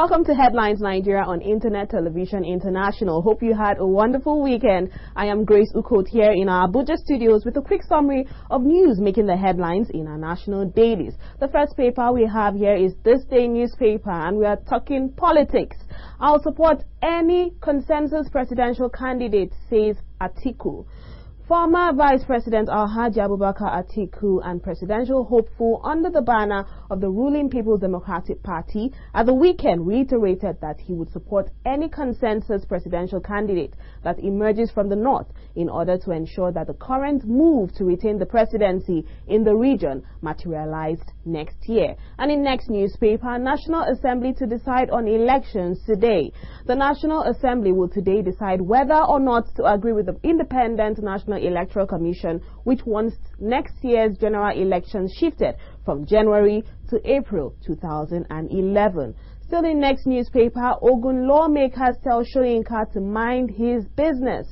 Welcome to Headlines Nigeria on Internet Television International. Hope you had a wonderful weekend. I am Grace Ukot here in our Abuja studios with a quick summary of news making the headlines in our national dailies. The first paper we have here is This Day newspaper, and we are talking politics. I'll support any consensus presidential candidate, says Atiku. Former Vice President Alhaji Abubakar Atiku and presidential hopeful under the banner of the ruling People's Democratic Party at the weekend reiterated that he would support any consensus presidential candidate that emerges from the north in order to ensure that the current move to retain the presidency in the region materialized next year. And in next newspaper, National Assembly to decide on elections today. The National Assembly will today decide whether or not to agree with the Independent National Electoral Commission, which wants next year's general elections shifted from January to April 2011. Still in next newspaper, Ogun lawmakers tell Soyinka to mind his business.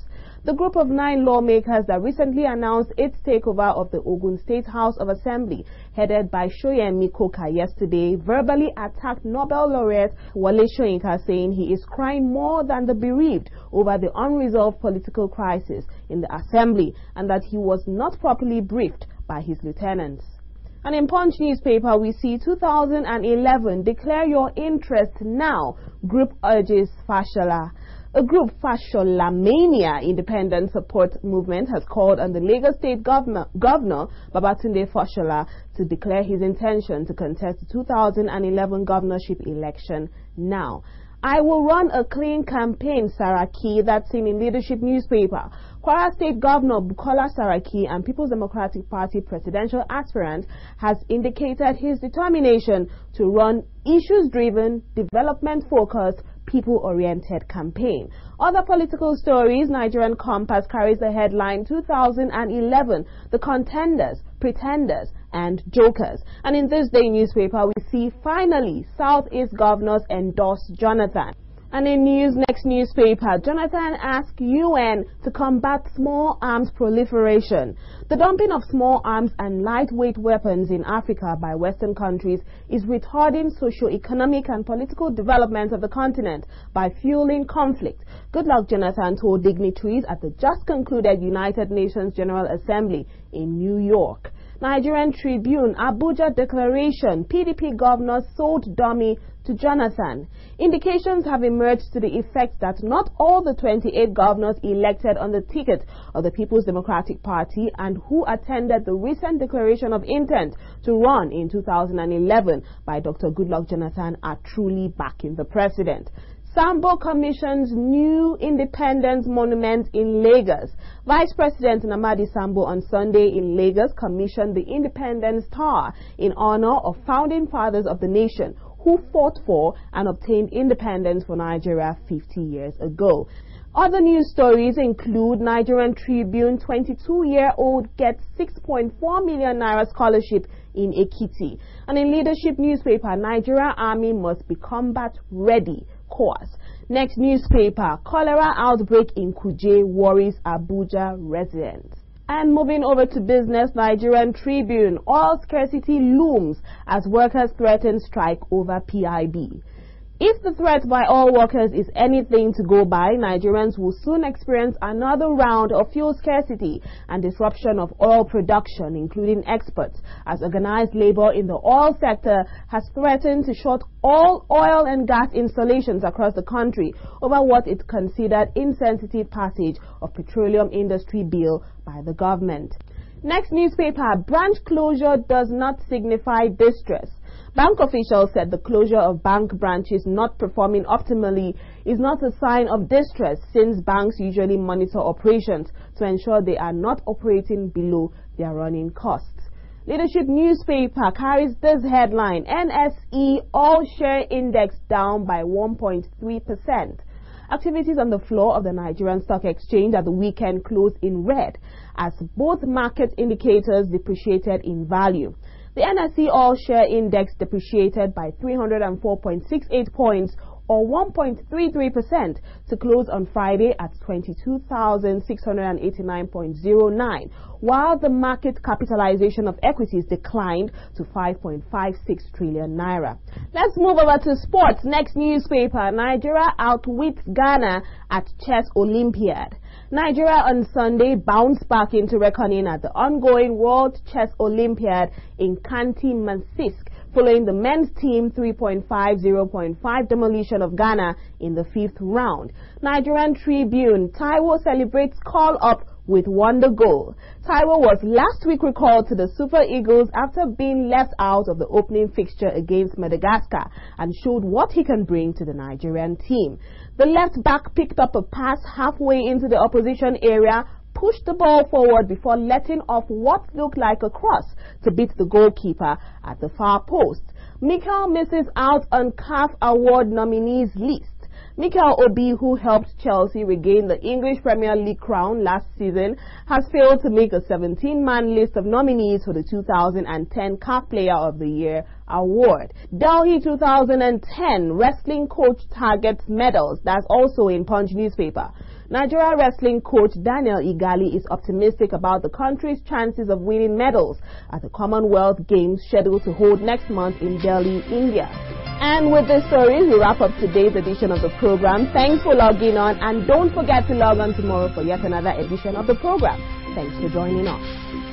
The group of 9 lawmakers that recently announced its takeover of the Ogun State House of Assembly, headed by Soyemi Koka yesterday, verbally attacked Nobel laureate Wole Soyinka, saying he is crying more than the bereaved over the unresolved political crisis in the Assembly and that he was not properly briefed by his lieutenants. And in Punch newspaper, we see 2011, declare your interest now, group urges Fashola. A group, Fashola Mania Independent Support Movement, has called on the Lagos State Governor Babatunde Fashola to declare his intention to contest the 2011 governorship election now. I will run a clean campaign, Saraki, that's in Leadership newspaper. Kwara State Governor Bukola Saraki and People's Democratic Party presidential aspirant has indicated his determination to run issues-driven, development-focused, people-oriented campaign. Other political stories, Nigerian Compass carries the headline 2011, the contenders, pretenders, and jokers. And in this day newspaper, we see finally Southeast governors endorse Jonathan. And in next newspaper, Jonathan asks UN to combat small arms proliferation. The dumping of small arms and lightweight weapons in Africa by Western countries is retarding socio-economic and political development of the continent by fueling conflict. Goodluck Jonathan told dignitaries at the just concluded United Nations General Assembly in New York. Nigerian Tribune, Abuja declaration, PDP governor sold dummy to Jonathan. Indications have emerged to the effect that not all the 28 governors elected on the ticket of the People's Democratic Party and who attended the recent declaration of intent to run in 2011 by Dr. Goodluck Jonathan are truly backing the president. Sambo commissions new independence monument in Lagos. Vice President Namadi Sambo on Sunday in Lagos commissioned the Independence Tower in honor of founding fathers of the nation who fought for and obtained independence for Nigeria 50 years ago. Other news stories include Nigerian Tribune, 22-year-old gets 6.4 million naira scholarship in Ekiti. And in Leadership newspaper, Nigeria Army must be combat ready. Course. Next newspaper, cholera outbreak in Kuje worries Abuja residents. And moving over to business, Nigerian Tribune, oil scarcity looms as workers threaten strike over PIB. If the threat by oil workers is anything to go by, Nigerians will soon experience another round of fuel scarcity and disruption of oil production, including exports, as organized labor in the oil sector has threatened to shut all oil and gas installations across the country over what it considered insensitive passage of petroleum industry bill by the government. Next newspaper, branch closure does not signify distress. Bank officials said the closure of bank branches not performing optimally is not a sign of distress, since banks usually monitor operations to ensure they are not operating below their running costs. Leadership newspaper carries this headline, NSE all-share index down by 1.3%. Activities on the floor of the Nigerian Stock Exchange at the weekend closed in red as both market indicators depreciated in value. The NSE all-share index depreciated by 304.68 points, or 1.33%, to close on Friday at 22,689.09, while the market capitalization of equities declined to 5.56 trillion naira. Let's move over to sports. Next newspaper, Nigeria outwits Ghana at Chess Olympiad. Nigeria on Sunday bounced back into reckoning at the ongoing World Chess Olympiad in Kanti, Mansisk, following the men's team 3.5-0.5 demolition of Ghana in the 5th round. Nigerian Tribune, Taiwo celebrates call-up with wonder goal. Taiwo was last week recalled to the Super Eagles after being left out of the opening fixture against Madagascar and showed what he can bring to the Nigerian team. The left back picked up a pass halfway into the opposition area, pushed the ball forward before letting off what looked like a cross to beat the goalkeeper at the far post. Mikel misses out on CAF Award nominees list. Mikel Obi, who helped Chelsea regain the English Premier League crown last season, has failed to make a 17-man list of nominees for the 2010 CAF Player of the Year award. Delhi 2010 wrestling coach targets medals. That's also in Punch newspaper. Nigeria wrestling coach Daniel Igali is optimistic about the country's chances of winning medals at the Commonwealth Games scheduled to hold next month in Delhi, India. And with this story, we wrap up today's edition of the program. Thanks for logging on, and don't forget to log on tomorrow for yet another edition of the program. Thanks for joining us.